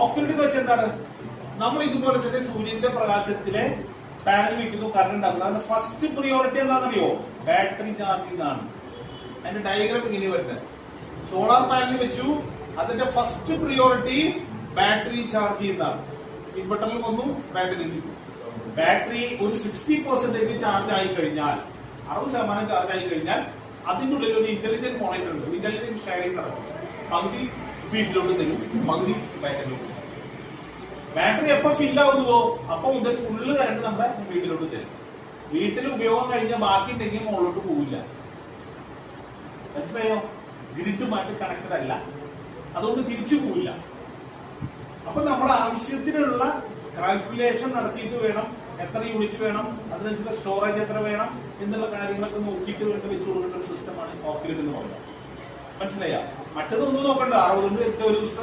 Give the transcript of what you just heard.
Off grid എന്ന് വെച്ചാൽ എന്താണ്? നമ്മൾ ഇതുപോലെ തന്നെ സൂര്യന്റെ പ്രകാശത്തിലെ പാനൽ വെക്കുന്നു, കറണ്ട് ഉണ്ടാക്കുന്നു. അതിന്റെ ഫസ്റ്റ് പ്രിയോറിറ്റി എന്താണെന്നറിയോ? ബാറ്ററി ചാർജിങ് ആണ്. അതിന്റെ ഡയഗ്രാം ഇങ്ങനെ വരുന്നത്. സോളാർ പാനൽ വെച്ചു, അതിന്റെ ഫസ്റ്റ് പ്രിയോറിറ്റി ബാറ്ററി ചാർജ് ചെയ്യുന്നതാണ്. ഇൻവെർട്ടറിൽ വന്നു, ബാറ്ററി ഒരു 60% ചാർജ് ആയി കഴിഞ്ഞാൽ, 60% ചാർജ് ആയി കഴിഞ്ഞാൽ അതിൻ്റെ ഉള്ളിൽ ഒരു ഇന്റലിജന്റ് മോണിറ്റർ ഉണ്ട്. ഇന്റലിജന്റ് ഷെയറിംഗ് നടക്കും. പകുതി വീട്ടിലോട്ട് തരും, പകുതി ബാറ്ററിയിലോട്ട്. ബാറ്ററി എപ്പോ ഫില്ലാവുന്നുവോ അപ്പൊ മുതൽ ഫുള്ള് കറണ്ട് നമ്മുടെ വീട്ടിലോട്ട് തരും. വീട്ടിൽ ഉപയോഗം കഴിഞ്ഞാൽ ബാക്കി ഉണ്ടെങ്കിൽ മുകളിലോട്ട് പോവില്ല. മനസ്സിലായോ? ഗ്രിഡുമായിട്ട് കണക്റ്റഡ് അല്ല, അതുകൊണ്ട് തിരിച്ചു പോവില്ല. അപ്പൊ നമ്മുടെ ആവശ്യത്തിനുള്ള കാൽക്കുലേഷൻ നടത്തിയിട്ട് വേണം, എത്ര യൂണിറ്റ് വേണം, അതിനനുസരിച്ച് സ്റ്റോറേജ് എത്ര വേണം എന്നുള്ള കാര്യങ്ങളൊക്കെ നോക്കിയിട്ട് വേണ്ട വെച്ചു കൊടുക്കേണ്ട ഒരു സിസ്റ്റമാണ് ഓഫ് ഗ്രിഡ് എന്ന് പറയുന്നത്. മനസ്സിലായ? മറ്റതൊന്നും നോക്കണ്ട. 60 വെച്ച ഒരു ദിവസം